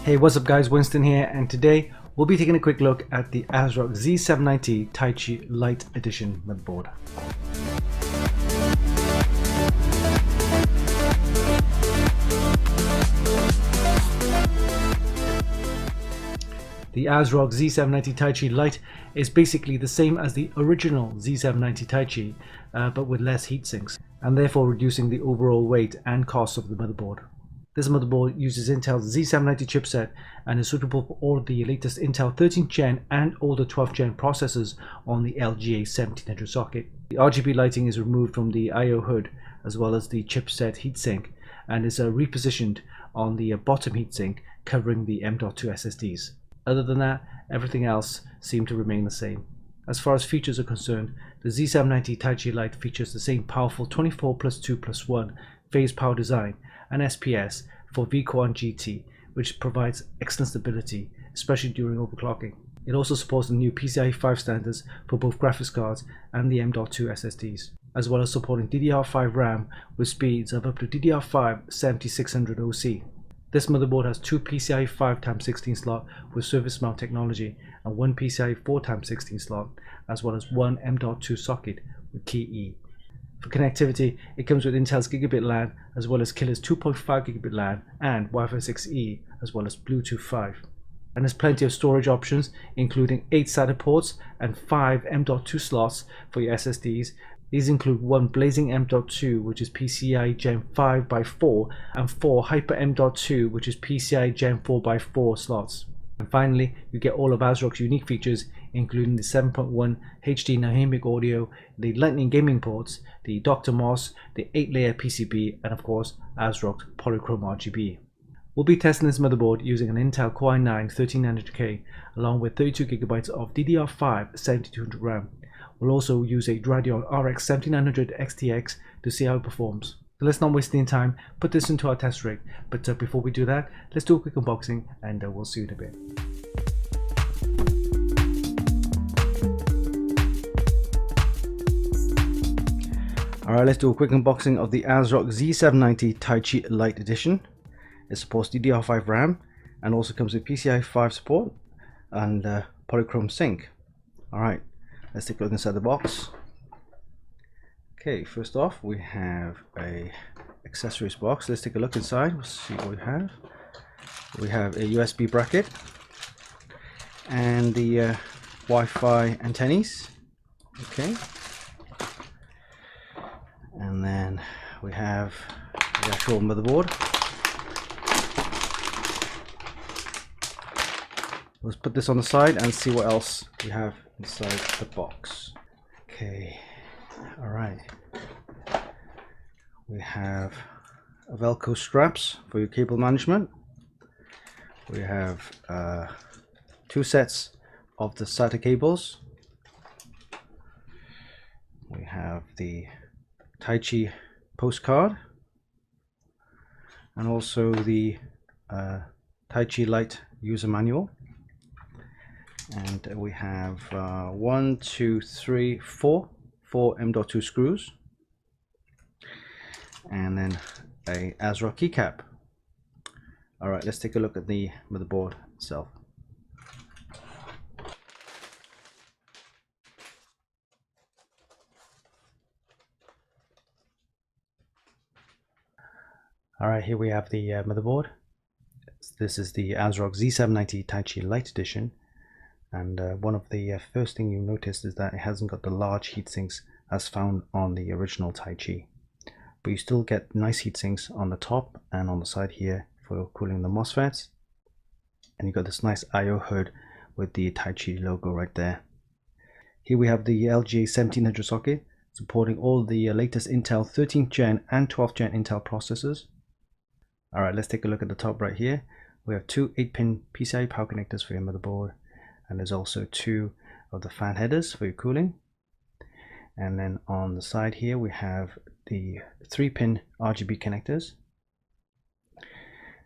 Hey, what's up guys, Winston here, and today we'll be taking a quick look at the ASRock Z790 Taichi Lite Edition motherboard. The ASRock Z790 Taichi Lite is basically the same as the original Z790 Taichi, but with less heat sinks, and therefore reducing the overall weight and cost of the motherboard. This motherboard uses Intel's Z790 chipset and is suitable for all of the latest Intel 13th Gen and older 12th Gen processors on the LGA 1700 socket. The RGB lighting is removed from the I/O hood as well as the chipset heatsink, and is repositioned on the bottom heatsink covering the M.2 SSDs. Other than that, everything else seemed to remain the same. As far as features are concerned, the Z790 Taichi Lite features the same powerful 24+2+1 phase power design and SPS for VCore and GT, which provides excellent stability, especially during overclocking. It also supports the new PCIe 5 standards for both graphics cards and the M.2 SSDs, as well as supporting DDR5 RAM with speeds of up to DDR5 7600 OC. This motherboard has two PCIe 5x16 slot with surface mount technology and one PCIe 4x16 slot, as well as one M.2 socket with key E. For connectivity, it comes with Intel's Gigabit LAN as well as Killer's 2.5 Gigabit LAN and Wi-Fi 6E as well as Bluetooth 5. And there's plenty of storage options, including 8 SATA ports and 5 M.2 slots for your SSDs. These include one blazing M.2 which is PCIe Gen 5x4 and 4 Hyper M.2 which is PCIe Gen 4x4 slots. And finally, you get all of ASRock's unique features, including the 7.1 HD dynamic audio, the Lightning gaming ports, the Dr. Moss, the 8-layer PCB, and of course ASRock's Polychrome RGB. We'll be testing this motherboard using an Intel Core i9 1300K along with 32GB of DDR5 7200 RAM. We'll also use a Radeon RX 7900 XTX to see how it performs. So let's not waste any time, put this into our test rig. But before we do that, let's do a quick unboxing and we'll see you in a bit. Alright, let's do a quick unboxing of the ASRock Z790 Taichi Lite Edition. It supports DDR5 RAM and also comes with PCIe 5 support and Polychrome sync. Alright, let's take a look inside the box. Okay, first off we have a accessories box. Let's take a look inside. We'll see what we have. We have a USB bracket and the Wi-Fi antennas. Okay, and then we have the actual motherboard. Let's put this on the side and see what else we have inside the box. Okay, all right. We have Velcro straps for your cable management. We have 2 sets of the SATA cables. We have the Taichi postcard and also the Taichi Lite user manual. And we have 1, 2, 3, 4 M.2 screws, and then a ASRock keycap. Alright, let's take a look at the motherboard itself. Alright, here we have the motherboard. This is the ASRock Z790 Taichi Lite Edition, and one of the first thing you notice is that it hasn't got the large heatsinks as found on the original Taichi. But you still get nice heatsinks on the top and on the side here for cooling the MOSFETs, and you got this nice I/O hood with the Taichi logo right there. Here we have the LGA 1700 socket supporting all the latest Intel 13th Gen and 12th Gen Intel processors. Alright, let's take a look at the top right here. We have 2 8-pin PCIe power connectors for your motherboard, and there's also 2 of the fan headers for your cooling. And then on the side here we have the 3-pin RGB connectors,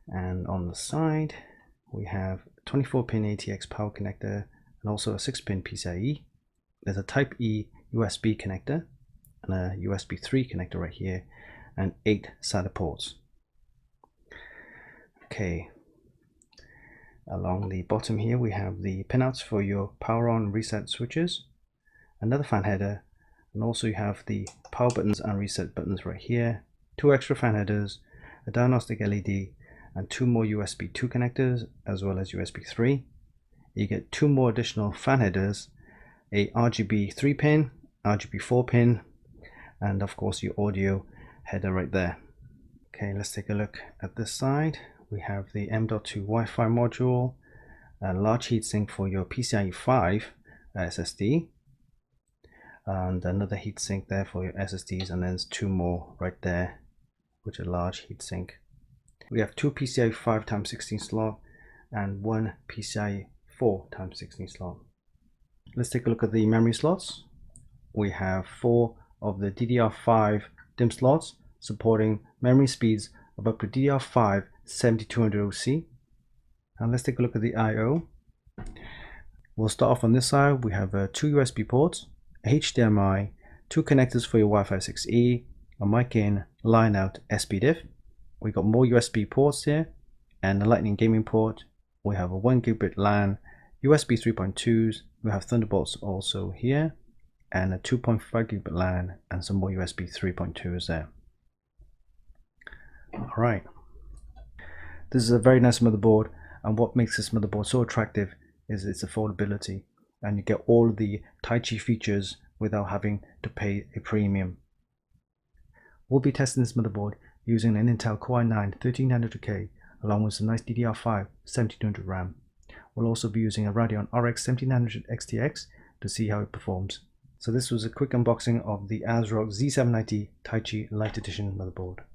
and on the side we have 24-pin ATX power connector and also a 6-pin PCIe. There's a Type E USB connector and a USB 3 connector right here, and 8 SATA ports. Okay, Along the bottom here we have the pinouts for your power on reset switches, another fan header, and also you have the power buttons and reset buttons right here, 2 extra fan headers, a diagnostic LED, and 2 more USB 2 connectors as well as USB 3. You get 2 more additional fan headers, a RGB 3 pin, RGB 4 pin, and of course your audio header right there. Okay, let's take a look at this side. We have the M.2 Wi-Fi module, a large heatsink for your PCIe 5 SSD, and another heatsink there for your SSDs, and then there's 2 more right there, which are large heatsink. We have 2 PCIe 5x16 slot and 1 PCIe 4x16 slot. Let's take a look at the memory slots. We have 4 of the DDR5 DIMM slots supporting memory speeds of up to DDR5 7200 OC. And let's take a look at the I/O. We'll start off on this side. We have 2 USB ports, a HDMI, 2 connectors for your Wi-Fi 6E, a mic in, line out, SPDIF. We got more USB ports here and a Lightning gaming port. We have a 1 gigabit LAN, USB 3.2s. We have Thunderbolts also here, and a 2.5 gigabit LAN and some more USB 3.2s there. All right. This is a very nice motherboard, and what makes this motherboard so attractive is its affordability, and you get all the Taichi features without having to pay a premium. We'll be testing this motherboard using an Intel Core i9-13900K along with some nice DDR5 1700 RAM. We'll also be using a Radeon RX 7900 XTX to see how it performs. So this was a quick unboxing of the ASRock Z790 Taichi Lite Edition motherboard.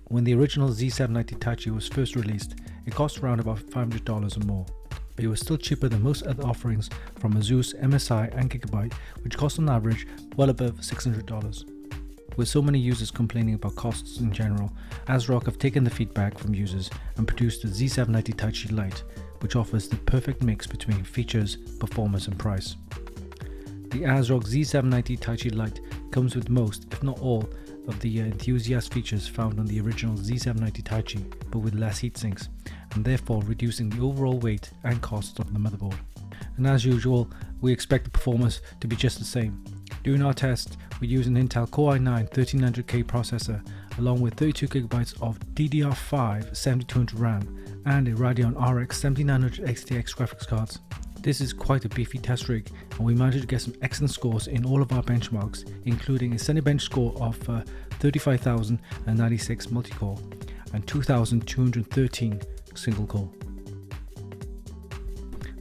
When the original Z790 Taichi was first released, it cost around about $500 or more, but it was still cheaper than most other offerings from Asus, MSI and Gigabyte, which cost on average well above $600. With so many users complaining about costs in general, ASRock have taken the feedback from users and produced the Z790 Taichi Lite, which offers the perfect mix between features, performance and price. The ASRock Z790 Taichi Lite comes with most, if not all, of the enthusiast features found on the original Z790 Taichi, but with less heatsinks, and therefore reducing the overall weight and cost of the motherboard. And as usual, we expect the performance to be just the same. During our test, we used an Intel Core i9-13900K processor along with 32GB of DDR5 7200 RAM and a Radeon RX 7900 XTX graphics cards. This is quite a beefy test rig, and we managed to get some excellent scores in all of our benchmarks, including a Cinebench score of 35,096 multi-core and 2,213 single-core.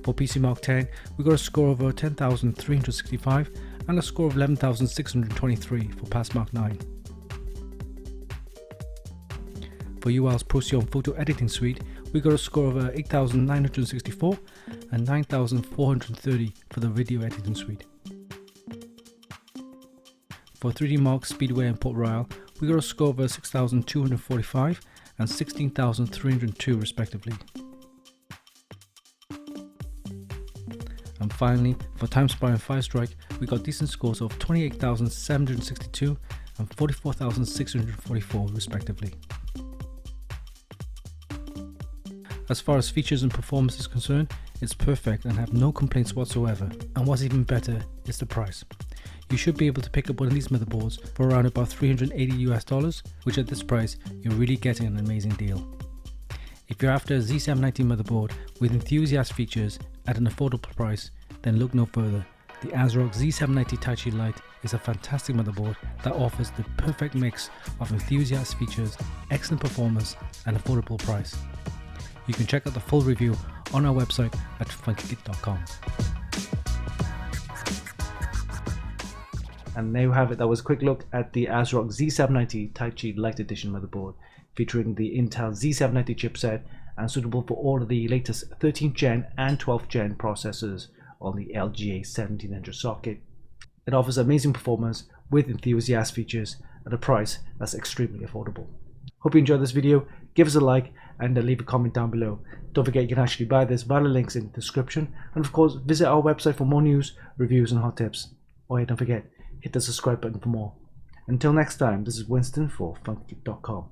For PC Mark 10, we got a score of 10,365 and a score of 11,623 for Pass Mark 9. For UL's Procyon Photo Editing Suite, we got a score of 8,964 and 9,430 for the Video Editing Suite. For 3D Mark, Speedway and Port Royal, we got a score of 6,245 and 16,302 respectively. And finally, for TimeSpy and Firestrike, we got decent scores of 28,762 and 44,644 respectively. As far as features and performance is concerned, it's perfect and have no complaints whatsoever. And what's even better is the price. You should be able to pick up one of these motherboards for around about $380 US, which at this price, you're really getting an amazing deal. If you're after a Z790 motherboard with enthusiast features at an affordable price, then look no further. The ASRock Z790 Taichi Lite is a fantastic motherboard that offers the perfect mix of enthusiast features, excellent performance and affordable price. You can check out the full review on our website at funkykit.com. And there you have it. That was a quick look at the ASRock Z790 Taichi Lite Edition motherboard, featuring the Intel Z790 chipset and suitable for all of the latest 13th gen and 12th gen processors on the LGA 1700 socket. It offers amazing performance with enthusiast features at a price that's extremely affordable. Hope you enjoyed this video. Give us a like and leave a comment down below. Don't forget you can actually buy this via the links in the description, and of course visit our website for more news, reviews and hot tips. Oh yeah, don't forget, hit the subscribe button for more. Until next time, this is Winston for Funkykit.com.